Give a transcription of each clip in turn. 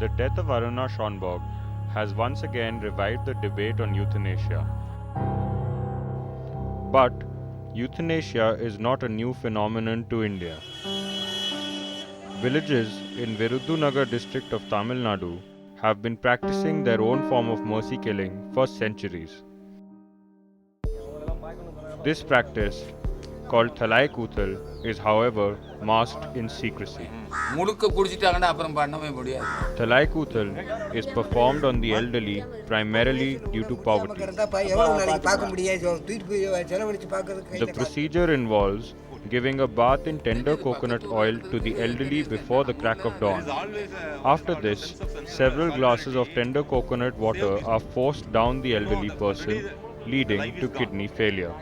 the death of Aruna Schonborg has once again revived the debate on euthanasia. But euthanasia is not a new phenomenon to India. Villages in Virudhunagar district of Tamil Nadu have been practicing their own form of mercy killing for centuries. This practice, called Thalai Kuthal, is however masked in secrecy. Thalai Kuthal is performed on the elderly primarily due to poverty. The procedure involves giving a bath in tender coconut oil to the elderly before the crack of dawn. After this, several glasses of tender coconut water are forced down the elderly person, leading to kidney failure.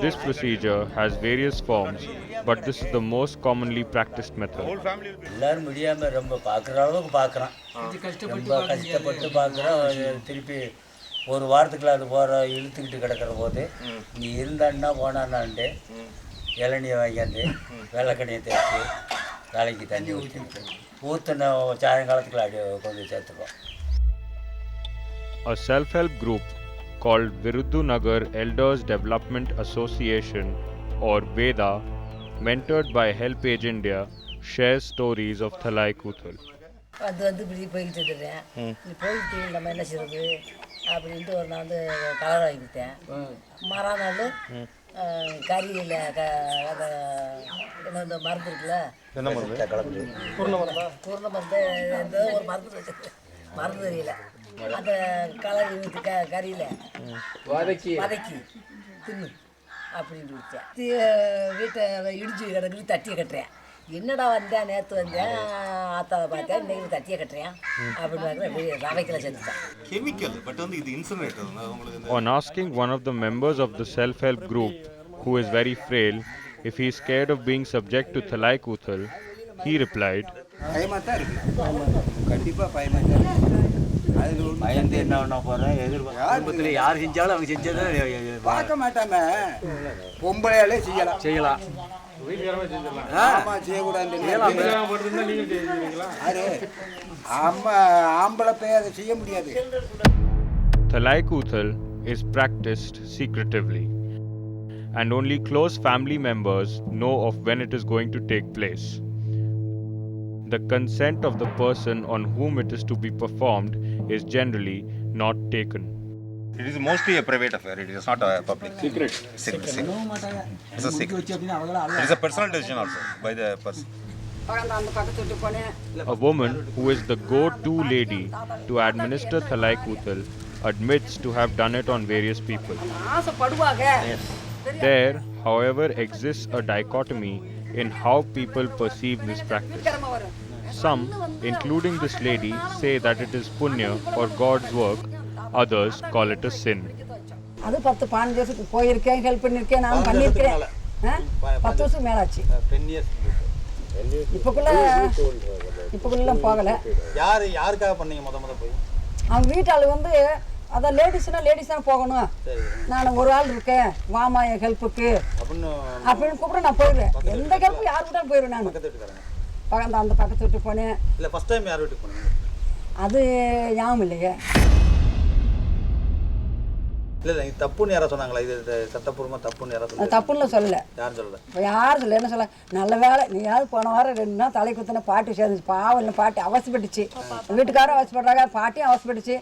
This procedure has various forms, but this is the most commonly practiced method. எல்லாரும் முடியாமல் ரொம்ப பார்க்குற அளவுக்கு பார்க்குறான், ரொம்ப கஷ்டப்பட்டு பார்க்குறோம். திருப்பி ஒரு வாரத்துக்குள்ள அது போகிற இழுத்துக்கிட்டு கிடக்கிற போது நீ இருந்தான்னா போனான்னான்ட்டு இளநியை வாங்கியாந்து வெள்ளைக்கண்ணியை தேய்ச்சி தலைக்கு தண்ணி ஊற்றின சாயங்காலத்துக்குள்ள அடி கொண்டு சேர்த்துப்போம். A self-help group called Virudhunagar Elders Development Association or VEDA, mentored by Help Age India, shares stories of Thalai Kuthal. அது இப்படி போய்கிட்டு இருக்கிறேன். இது போயிட்டு நம்ம என்ன செய்யறது அப்படின்ட்டு ஒரு நான் கலர் வாங்கி கொடுத்தேன். மறுநாள் கறியில் இந்த மருந்து இருக்குல்ல, பூர்ண மருந்து ஏதோ ஒரு மருந்து வச்சுருக்கு, மருந்து தெரியல, அந்த கலர் ஊற்றி கறியில் வதக்கி தின்னு அப்படின்னு கொடுத்தேன். வீட்டை இடிச்சு கிடக்குது, தட்டியை கட்டுறேன். என்னடா வந்தேன், நேற்று வந்தேன், ஆத்தாவை பார்த்தேன், இன்னைக்கு தட்டியை கட்டுறேன் அப்படின்னு ரவைக்கில் சேர்த்துட்டேன். On asking one of the members of the self-help group, who is very frail, if he is scared of being subject to Thalai Kuthal, he replied, பயந்து என்ன பண்ண போகிறேன், எதிர்பார்ப்பு யார் செஞ்சாலும் அவங்க செஞ்சதை பார்க்க மாட்டாம பொம்பளையாலே செய்யலாம். ஆம்பளை போய் அதை செய்ய முடியாது. Thalai Kuthal is practiced secretively, and only close family members know of when it is going to take place. The consent of the person on whom it is to be performed is generally not taken. It is mostly a private affair. It is not a public. Secret. It's a secret. It is a personal decision also by the person. A woman who is the go-to lady to administer Thalai Kuthal admits to have done it on various people. There, however, exists a dichotomy in how people perceive this practice. Some, including this lady, say that it is punya or God's work. Others call it a sin. அது 10-15 வருஷத்துக்கு போயிருக்கேன், help பண்ணியிருக்கேன், நான் பண்ணியிருக்கிறேன். 10 வருஷம் மேலாச்சு. இப்போக்குள்ள போகலை. யாருக்காக பண்ணீங்க முத போய்? அவங்க வீட்டாள் வந்து அதான் லேடிஸ்னா போகணும், நான் ஒரு ஆள் இருக்கேன், வாமா என் ஹெல்ப்புக்கு அப்படின்னு கூப்பிட நான் போயிடுவேன். எந்த ஹெல்ப்பு யார் வீட்டாலும் போயிடுவேன். நான் அந்த பக்கத்து வீட்டுக்கு போனேன். இல்லை, ஃபர்ஸ்ட் டைம் யார் வீட்டுக்கு போனீங்க? அது ஞாபகம் இல்லையே. இல்லை, தப்புன்னு யாராவது சொன்னாங்களா? இது சட்டப்பூர்வமாக தப்புன்னு யாராவது சொன்னாங்க? தப்புன்னு சொல்லலை. யாரும் சொல்லலை. இப்போ யாரும் சொல்ல, என்ன சொல்ல, நல்ல வேலை நீயாவது போன வாரம் 2 நாள் தலை குத்தின பாட்டி சேர்ந்துச்சு. பாவம் இல்லை, பாட்டி அவசப்பட்டுச்சு, வீட்டுக்காரும் அவசப்படுறாங்க, பாட்டியும் அவசப்பட்டுச்சு,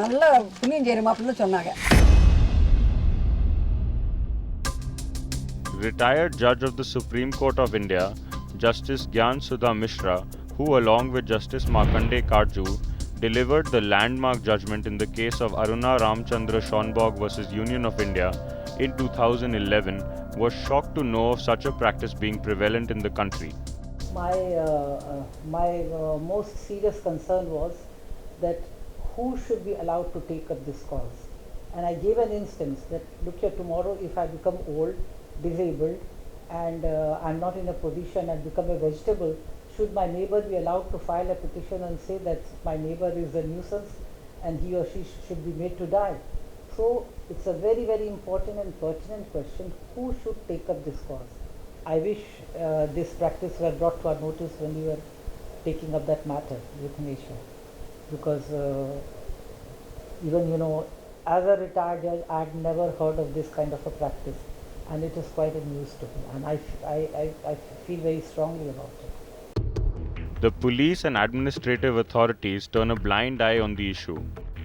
நல்ல புண்ணியம் செய்யணுமா அப்படின்னு சொன்னாங்க. Retired judge of the Supreme Court of India, Justice Gyan Sudha Mishra, who along with Justice Markanday Karju delivered the landmark judgment in the case of Aruna Ramchandra Schonborg versus Union of India in 2011, was shocked to know of such a practice being prevalent in the country. My most serious concern was that who should be allowed to take up this cause. And I gave an instance that, look here, tomorrow if I become old, disabled, and I'm not in a position and become a vegetable, should my neighbor be allowed to file a petition and say that my neighbor is a nuisance and he or she should be made to die? So it's a very, very important and pertinent question, who should take up this cause? I wish this practice were brought to our notice when we were taking up that matter, euthanasia, because even as a retired judge, I had never heard of this kind of a practice, and it is quite a news to me, and I feel very strongly about it. The police and administrative authorities turn a blind eye on the issue.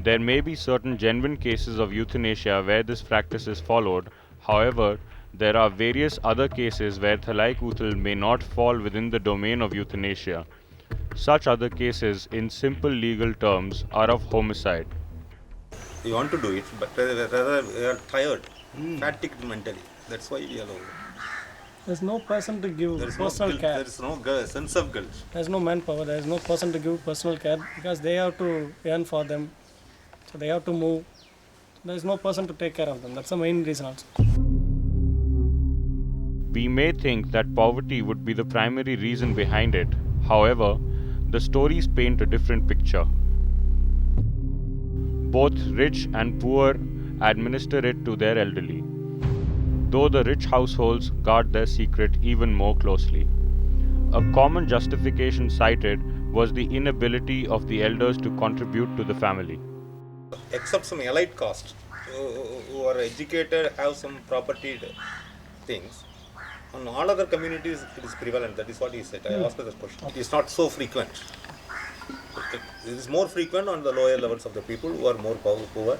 There may be certain genuine cases of euthanasia where this practice is followed. However, there are various other cases where thalai kuthal may not fall within the domain of euthanasia. Such other cases, in simple legal terms, are of homicide. We want to do it, but rather we are tired, fatigued mentally. That's why we allow it. There's no person to give There is no personal guilt, care. there is no sense of guilt. There's no manpower. There is no person to give personal care because they have to earn for them. So they have to move. There is no person to take care of them. That's the main reason also. We may think that poverty would be the primary reason behind it. However, the stories paint a different picture. Both rich and poor administer it to their elderly, though the rich households guard their secret even more closely. A common justification cited was the inability of the elders to contribute to the family. Except some elite caste who are educated, have some property things. On all other communities, it is prevalent. That is what he said. I asked that question. It is not so frequent. It is more frequent on the lower levels of the people who are more poor,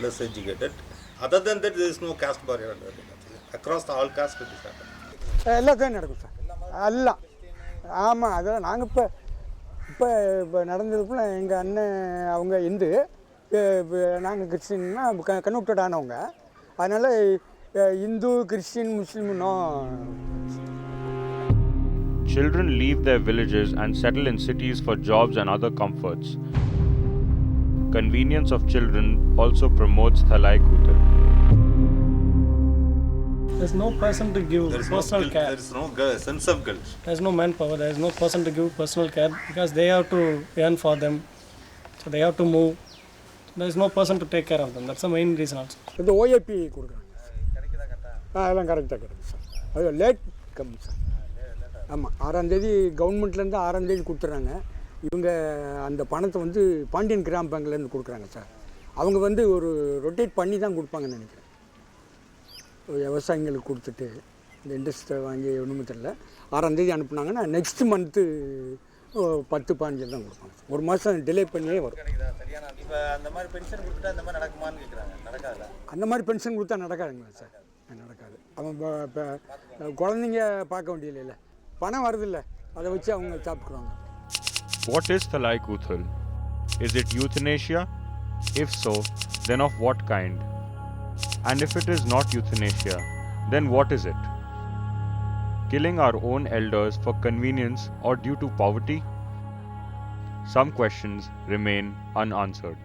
less educated. Other than that, there is no caste barrier. Across all castes, it is happening. எல்லாத்தையும் நடக்கும் sir எல்லாம் ஆமாம் அதெல்லாம் நாங்கள் இப்போ நடந்ததுக்குள்ள எங்கள் அண்ணன் அவங்க இந்து நாங்கள் கிறிஸ்டின்னா கன்வெர்ட்டட் ஆனவங்க அதனால் இந்து கிறிஸ்டின் முஸ்லீம்னும். Children leave their villages and settle in cities for jobs and other comforts. Convenience of children also promotes thalai kuthal. There's no person to give There is personal no guilt, care. there is no sense of guilt. There's no manpower. There's no person to give personal care because they have to earn for them. So they have to move. There's no person to take care of them. That's the main reason also. இது OAP கொடுக்குறாங்க அதெல்லாம் கரெக்டாக கிடைக்கும் sir. அது late come sir. ஆமாம் 6ஆம் தேதி கவர்மெண்ட்லேருந்து 6ஆம் தேதி கொடுத்துட்றாங்க. இவங்க அந்த பணத்தை வந்து பாண்டியன் கிராம பேங்க்லேருந்து கொடுக்குறாங்க சார். அவங்க வந்து ஒரு ரொட்டேட் பண்ணி தான் கொடுப்பாங்கன்னு நினைக்கிறேன். விவசாயிங்களுக்கு கொடுத்துட்டு இந்த இண்டஸ்ட்ரியை வாங்கி ஒன்றுமே தெரியல 6ஆம் தேதி அனுப்புனாங்கன்னா நெக்ஸ்ட் மந்த்து 10-15 தான் கொடுப்பாங்க. ஒரு மாதம் டிலே பண்ணியே வரும். இப்போ அந்த மாதிரி பென்ஷன் கொடுத்துட்டா அந்த மாதிரி நடக்குமான்னு கேட்குறாங்க. நடக்காதுல்ல? அந்த மாதிரி பென்ஷன் கொடுத்தா நடக்காதுங்களா சார்? நடக்காது. அவன் இப்போ குழந்தைங்க பார்க்க வேண்டியதில்லை, பணம் வருதில்ல, அதை வச்சு அவங்க சாப்பிட்ருவாங்க. What is thalai kuthal? Is it euthanasia? If so, then of what kind? And if it is not euthanasia, then what is it? Killing our own elders for convenience or due to poverty? Some questions remain unanswered.